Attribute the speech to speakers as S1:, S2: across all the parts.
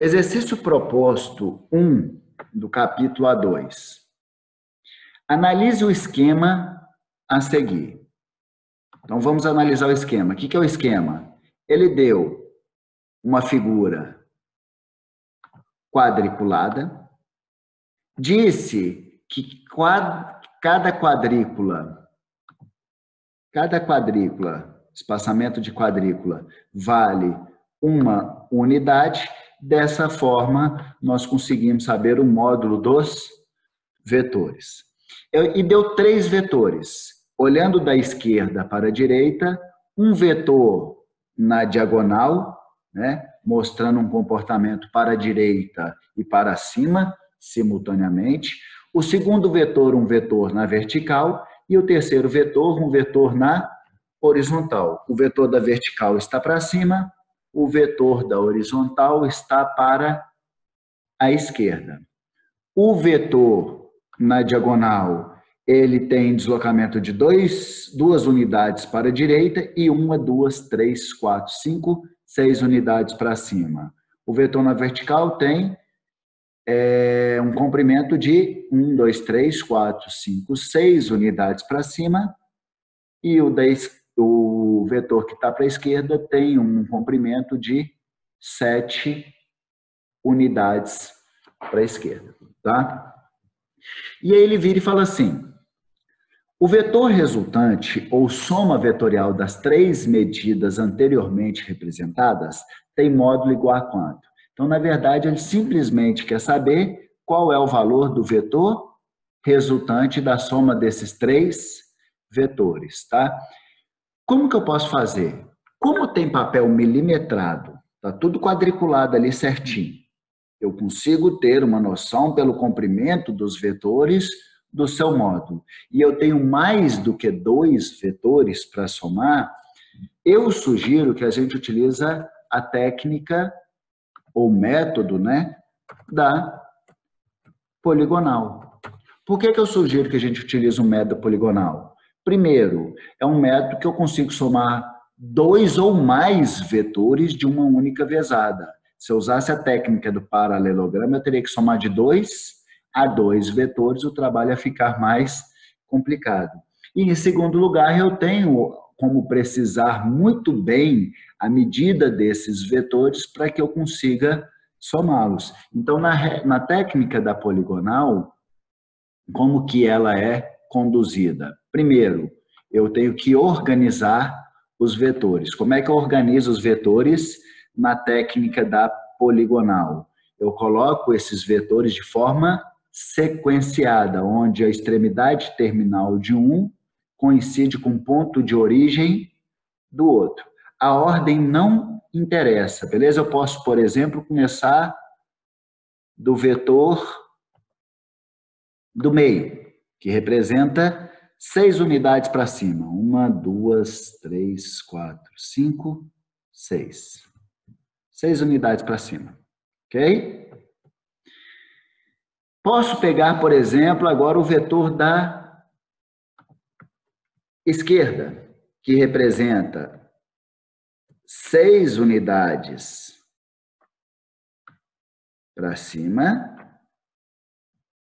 S1: Exercício proposto 1 do capítulo A2. Analise o esquema a seguir. Então, vamos analisar o esquema. O que é o esquema? Ele deu uma figura quadriculada, disse que cada quadrícula, espaçamento de quadrícula, vale uma unidade. Dessa forma, nós conseguimos saber o módulo dos vetores. E deu 3 vetores. Olhando da esquerda para a direita, um vetor na diagonal, né, mostrando um comportamento para a direita e para cima, simultaneamente. O segundo vetor, um vetor na vertical. E o terceiro vetor, um vetor na horizontal. O vetor da vertical está para cima, o vetor da horizontal está para a esquerda. O vetor na diagonal, ele tem deslocamento de 2 unidades para a direita e 1, 2, 3, 4, 5, 6 unidades para cima. O vetor na vertical tem um comprimento de 1, 2, 3, 4, 5, 6 unidades para cima e o vetor que está para a esquerda tem um comprimento de 7 unidades para a esquerda, tá? E aí ele vira e fala assim: o vetor resultante, ou soma vetorial das 3 medidas anteriormente representadas, tem módulo igual a quanto? Então, na verdade, ele simplesmente quer saber qual é o valor do vetor resultante da soma desses 3 vetores, tá? Como que eu posso fazer? Como tem papel milimetrado, tá tudo quadriculado ali certinho, eu consigo ter uma noção pelo comprimento dos vetores do seu módulo. E eu tenho mais do que 2 vetores para somar, eu sugiro que a gente utilize a técnica ou método, né, da poligonal. Por que eu sugiro que a gente utilize o método poligonal? Primeiro, é um método que eu consigo somar 2 ou mais vetores de uma única vezada. Se eu usasse a técnica do paralelogramo, eu teria que somar de 2 a 2 vetores, o trabalho ia ficar mais complicado. E, em segundo lugar, eu tenho como precisar muito bem a medida desses vetores para que eu consiga somá-los. Então, na técnica da poligonal, como que ela é conduzida? Primeiro, eu tenho que organizar os vetores. Como é que eu organizo os vetores na técnica da poligonal? Eu coloco esses vetores de forma sequenciada, onde a extremidade terminal de um coincide com o ponto de origem do outro. A ordem não interessa, beleza? Eu posso, por exemplo, começar do vetor do meio, que representa 6 unidades para cima. 1, 2, 3, 4, 5, 6. 6 unidades para cima. Ok? Posso pegar, por exemplo, agora o vetor da esquerda, que representa 6 unidades para cima.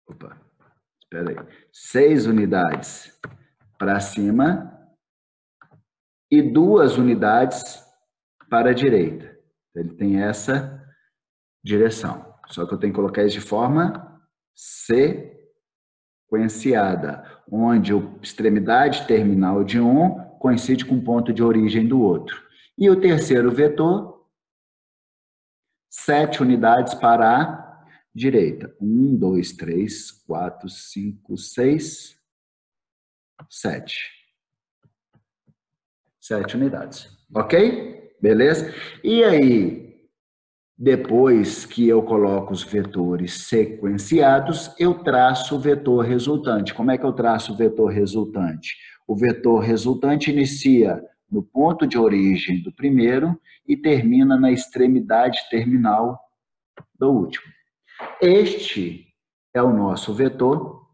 S1: Opa, espera aí. 6 unidades para cima e 2 unidades para a direita. Ele tem essa direção. Só que eu tenho que colocar isso de forma sequenciada, onde a extremidade terminal de um coincide com o ponto de origem do outro. E o terceiro vetor, 7 unidades para a direita. 1, 2, 3, 4, 5, 6, 7. 7 unidades. Ok? Beleza? E aí, depois que eu coloco os vetores sequenciados, eu traço o vetor resultante. Como é que eu traço o vetor resultante? O vetor resultante inicia no ponto de origem do primeiro e termina na extremidade terminal do último. Este é o nosso vetor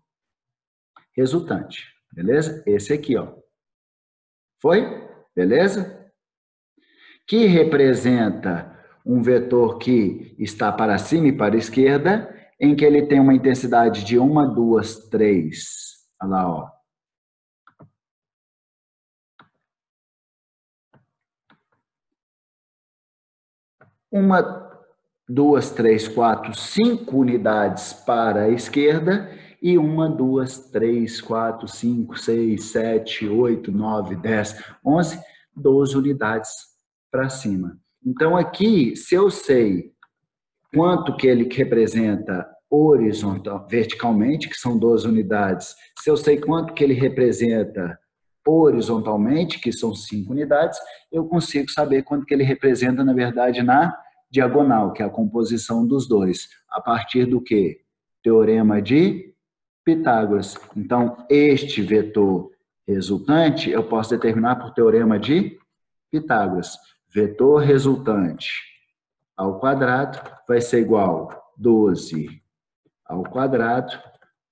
S1: resultante, beleza? Esse aqui, ó. Foi? Beleza? Que representa um vetor que está para cima e para a esquerda, em que ele tem uma intensidade de 1, 2, 3. Olha lá, ó. 1, 2, 3, 4, 5 unidades para a esquerda e 1, 2, 3, 4, 5, 6, 7, 8, 9, 10, 11, 12 unidades para cima. Então, aqui, se eu sei quanto que ele representa verticalmente, que são 12 unidades, se eu sei quanto que ele representa horizontalmente, que são 5 unidades, eu consigo saber quanto que ele representa, na verdade, na diagonal, que é a composição dos dois. A partir do quê? Teorema de Pitágoras. Então, este vetor resultante, eu posso determinar por teorema de Pitágoras. Vetor resultante ao quadrado vai ser igual a 12 ao quadrado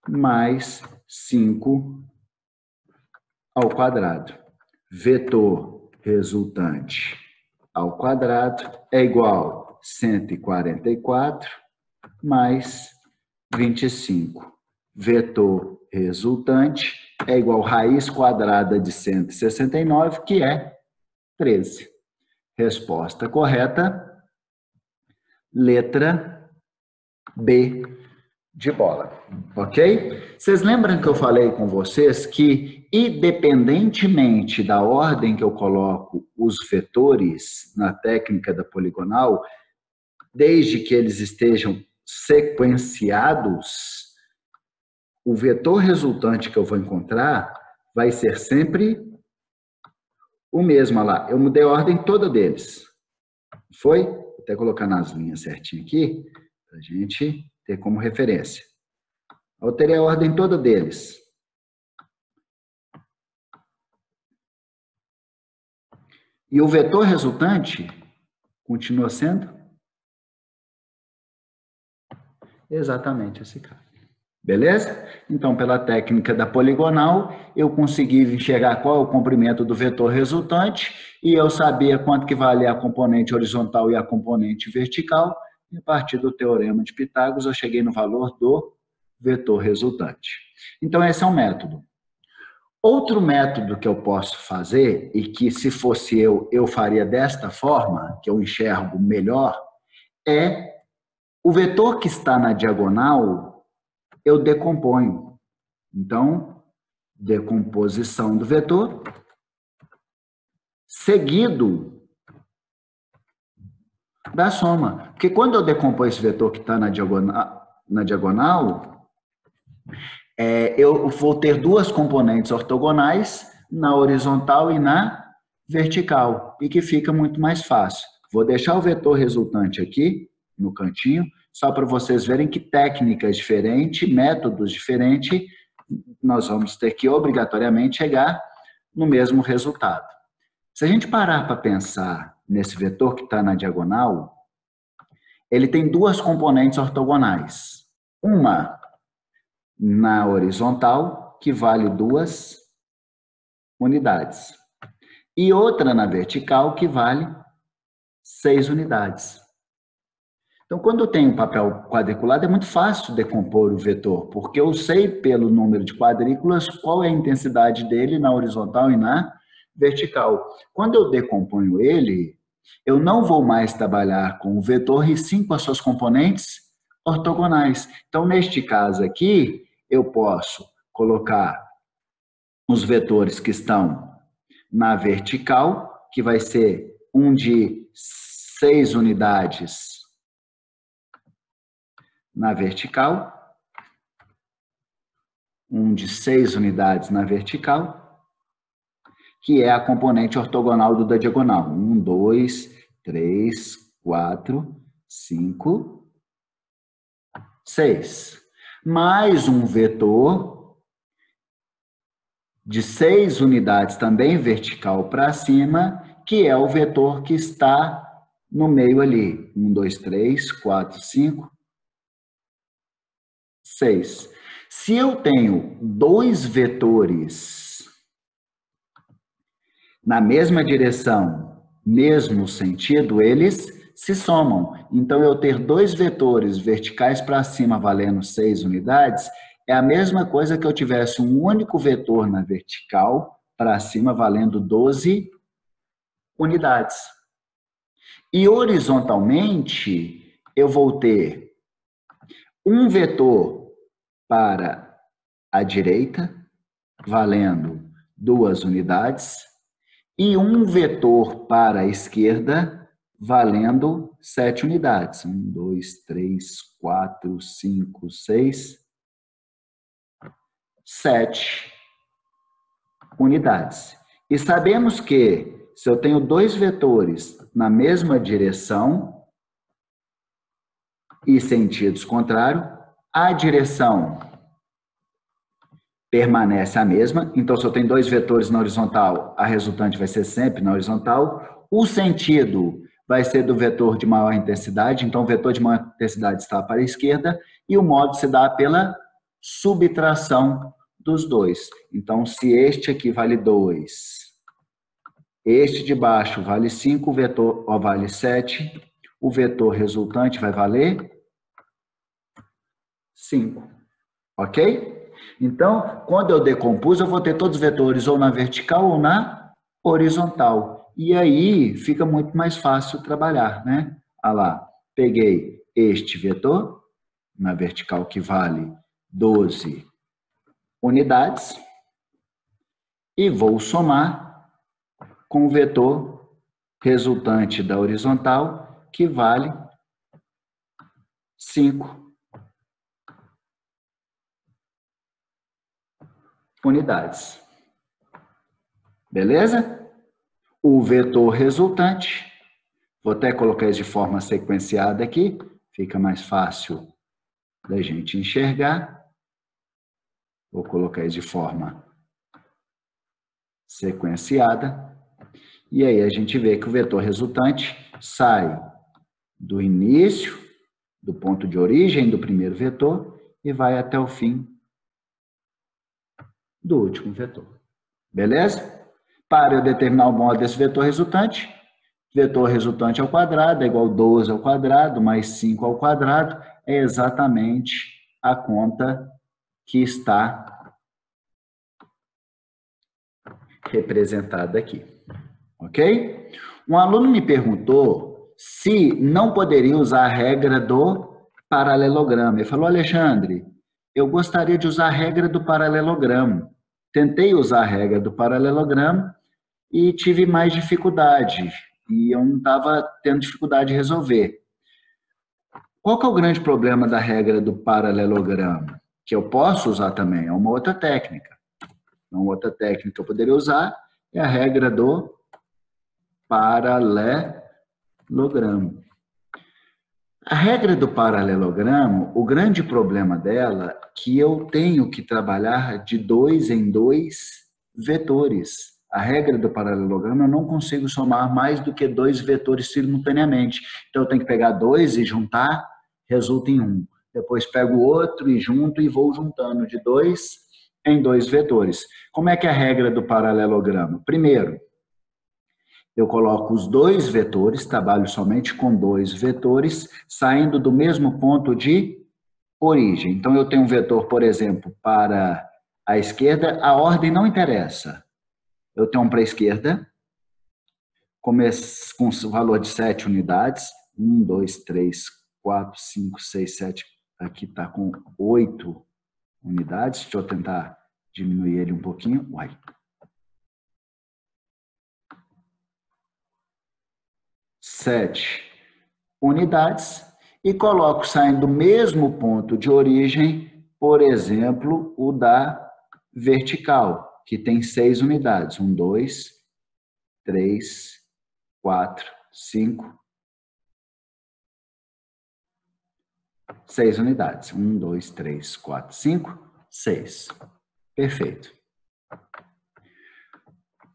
S1: mais 5 ao quadrado. Vetor resultante ao quadrado é igual a 144 mais 25. Vetor resultante é igual a raiz quadrada de 169, que é 13. Resposta correta, letra B de bola, ok? Vocês lembram que eu falei com vocês que, independentemente da ordem que eu coloco os vetores na técnica da poligonal, desde que eles estejam sequenciados, o vetor resultante que eu vou encontrar vai ser sempre o mesmo. Olha lá, eu mudei a ordem toda deles. Foi? Vou até colocar nas linhas certinho aqui, para a gente ter como referência. Alterei a ordem toda deles. E o vetor resultante continua sendo exatamente esse cara. Beleza? Então, pela técnica da poligonal, eu consegui enxergar qual é o comprimento do vetor resultante e eu sabia quanto que valia a componente horizontal e a componente vertical. E a partir do teorema de Pitágoras, eu cheguei no valor do vetor resultante. Então, esse é um método. Outro método que eu posso fazer, e que se fosse eu faria desta forma, que eu enxergo melhor, é o vetor que está na diagonal, eu decomponho. Então, decomposição do vetor, seguido da soma. Porque quando eu decomponho esse vetor que está na diagonal, eu vou ter duas componentes ortogonais, na horizontal e na vertical, e que fica muito mais fácil. Vou deixar o vetor resultante aqui, no cantinho, só para vocês verem que técnicas diferentes, métodos diferentes, nós vamos ter que obrigatoriamente chegar no mesmo resultado. Se a gente parar para pensar nesse vetor que está na diagonal, ele tem duas componentes ortogonais. Uma na horizontal, que vale 2 unidades. E outra na vertical, que vale 6 unidades. Então, quando eu tenho um papel quadriculado, é muito fácil decompor o vetor, porque eu sei pelo número de quadrículas qual é a intensidade dele na horizontal e na vertical. Quando eu decomponho ele, eu não vou mais trabalhar com o vetor e sim com as suas componentes ortogonais. Então, neste caso aqui, eu posso colocar os vetores que estão na vertical, que vai ser um de 6 unidades na vertical, um de 6 unidades na vertical, que é a componente ortogonal do da diagonal. 1, 2, 3, 4, 5, 6. Mais um vetor de 6 unidades também vertical para cima, que é o vetor que está no meio ali. 1, 2, 3, 4, 5, 6. Se eu tenho dois vetores na mesma direção, mesmo sentido, eles se somam. Então, eu ter dois vetores verticais para cima valendo 6 unidades é a mesma coisa que eu tivesse um único vetor na vertical para cima valendo 12 unidades. E horizontalmente, eu vou ter um vetor para a direita, valendo 2 unidades, e um vetor para a esquerda, valendo 7 unidades. 1, 2, 3, 4, 5, 6, 7 unidades. E sabemos que, se eu tenho dois vetores na mesma direção e sentidos contrários, a direção permanece a mesma. Então, se eu tenho dois vetores na horizontal, a resultante vai ser sempre na horizontal. O sentido vai ser do vetor de maior intensidade. Então, o vetor de maior intensidade está para a esquerda e o modo se dá pela subtração dos dois. Então, se este aqui vale 2, este de baixo vale 5, o vetor vale 7, o vetor resultante vai valer 5. Ok? Então, quando eu decompus, eu vou ter todos os vetores ou na vertical ou na horizontal. E aí fica muito mais fácil trabalhar, né? Olha lá, peguei este vetor na vertical que vale 12 unidades e vou somar com o vetor resultante da horizontal que vale 5 unidades. Beleza? O vetor resultante, vou até colocar isso de forma sequenciada aqui, fica mais fácil da gente enxergar. Vou colocar isso de forma sequenciada. E aí a gente vê que o vetor resultante sai do início, do ponto de origem do primeiro vetor, e vai até o fim do último vetor. Beleza? Para eu determinar o modo desse vetor resultante ao quadrado é igual a 12 ao quadrado, mais 5 ao quadrado, é exatamente a conta que está representada aqui. Ok? Um aluno me perguntou se não poderia usar a regra do paralelogramo. Ele falou, Alexandre, eu gostaria de usar a regra do paralelogramo. Tentei usar a regra do paralelogramo e tive mais dificuldade. E eu não estava tendo dificuldade de resolver. Qual que é o grande problema da regra do paralelogramo? Que eu posso usar também, é uma outra técnica. Uma outra técnica que eu poderia usar é a regra do paralelogramo. A regra do paralelogramo, o grande problema dela é que eu tenho que trabalhar de 2 em 2 vetores. A regra do paralelogramo, eu não consigo somar mais do que 2 vetores simultaneamente. Então, eu tenho que pegar 2 e juntar, resulta em 1. Depois pego o outro e junto e vou juntando de 2 em 2 vetores. Como é que é a regra do paralelogramo? Primeiro, eu coloco os 2 vetores, trabalho somente com 2 vetores, saindo do mesmo ponto de origem. Então, eu tenho um vetor, por exemplo, para a esquerda, a ordem não interessa. Eu tenho um para a esquerda, com o valor de 7 unidades. 1, 2, 3, 4, 5, 6, 7. Aqui está com 8 unidades. Deixa eu tentar diminuir ele um pouquinho. Uai. 7 unidades e coloco saindo do mesmo ponto de origem, por exemplo, o da vertical, que tem 6 unidades. 1, 2, 3, 4, 5, 6 unidades. 1, 2, 3, 4, 5, 6. Perfeito.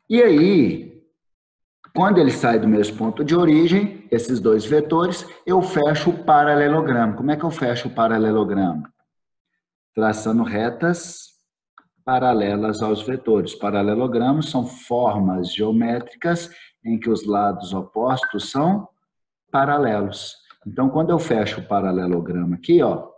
S1: E aí, quando ele sai do mesmo ponto de origem, esses 2 vetores, eu fecho o paralelogramo. Como é que eu fecho o paralelogramo? Traçando retas paralelas aos vetores. Paralelogramos são formas geométricas em que os lados opostos são paralelos. Então, quando eu fecho o paralelogramo aqui, ó,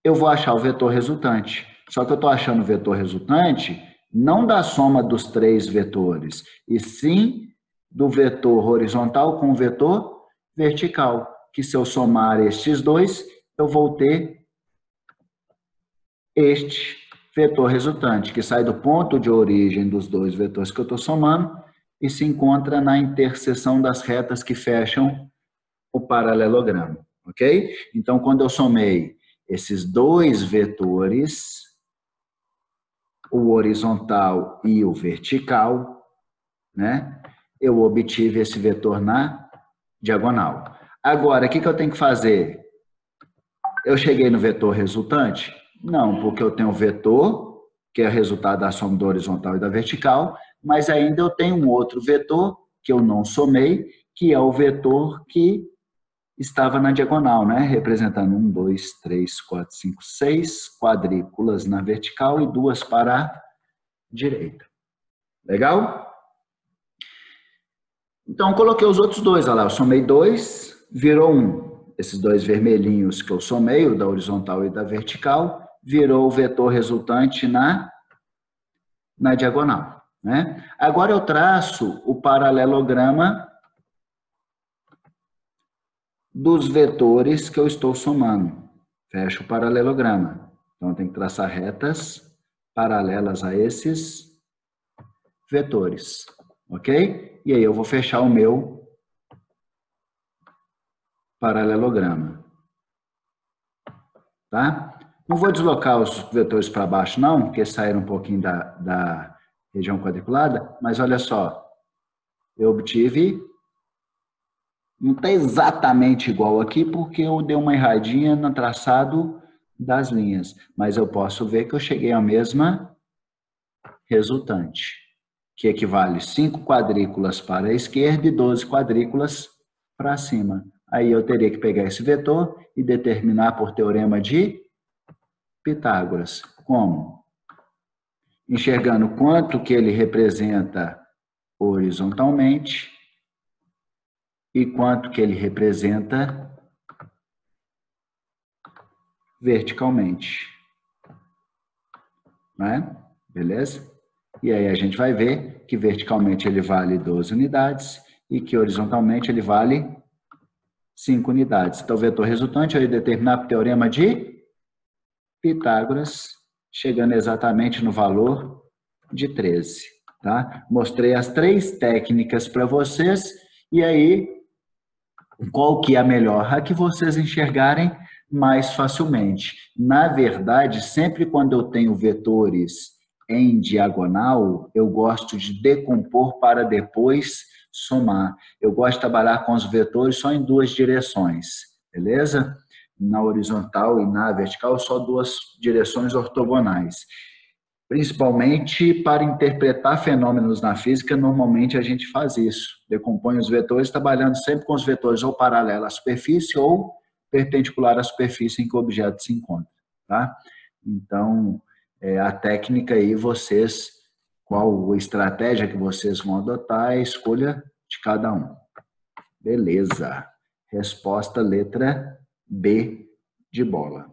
S1: eu vou achar o vetor resultante. Só que eu estou achando o vetor resultante não da soma dos três vetores, e sim do vetor horizontal com o vetor vertical, que se eu somar estes dois, eu vou ter este vetor resultante, que sai do ponto de origem dos dois vetores que eu estou somando e se encontra na interseção das retas que fecham o paralelogramo, ok? Então, quando eu somei esses dois vetores, o horizontal e o vertical, né? Eu obtive esse vetor na diagonal. Agora, o que eu tenho que fazer? Eu cheguei no vetor resultante? Não, porque eu tenho o vetor, que é o resultado da soma do horizontal e da vertical, mas ainda eu tenho um outro vetor, que eu não somei, que é o vetor que estava na diagonal, né? Representando 1, 2, 3, 4, 5, 6 quadrículas na vertical e 2 para a direita. Legal? Então, coloquei os outros dois, olha lá, eu somei 2, virou 1. Esses dois vermelhinhos que eu somei, o da horizontal e da vertical, virou o vetor resultante na diagonal, né? Agora eu traço o paralelograma dos vetores que eu estou somando. Fecho o paralelograma. Então, eu tenho que traçar retas paralelas a esses vetores, ok? E aí eu vou fechar o meu paralelograma, tá? Não vou deslocar os vetores para baixo, não, porque saíram um pouquinho da região quadriculada, mas olha só, eu obtive, não está exatamente igual aqui, porque eu dei uma erradinha no traçado das linhas, mas eu posso ver que eu cheguei à mesma resultante, que equivale 5 quadrículas para a esquerda e 12 quadrículas para cima. Aí eu teria que pegar esse vetor e determinar por teorema de Pitágoras. Como? Enxergando quanto que ele representa horizontalmente e quanto que ele representa verticalmente. Né? Beleza? E aí a gente vai ver que verticalmente ele vale 12 unidades e que horizontalmente ele vale 5 unidades. Então, o vetor resultante eu ia determinar por teorema de Pitágoras, chegando exatamente no valor de 13. Tá? Mostrei as 3 técnicas para vocês e aí qual que é a melhor? A que vocês enxergarem mais facilmente. Na verdade, sempre quando eu tenho vetores em diagonal, eu gosto de decompor para depois somar. Eu gosto de trabalhar com os vetores só em 2 direções, beleza? Na horizontal e na vertical, só 2 direções ortogonais. Principalmente para interpretar fenômenos na física, normalmente a gente faz isso. Decompõe os vetores trabalhando sempre com os vetores ou paralelos à superfície ou perpendicular à superfície em que o objeto se encontra. Tá? Então, a técnica aí, vocês, qual a estratégia que vocês vão adotar, é a escolha de cada um. Beleza. Resposta letra B de bola.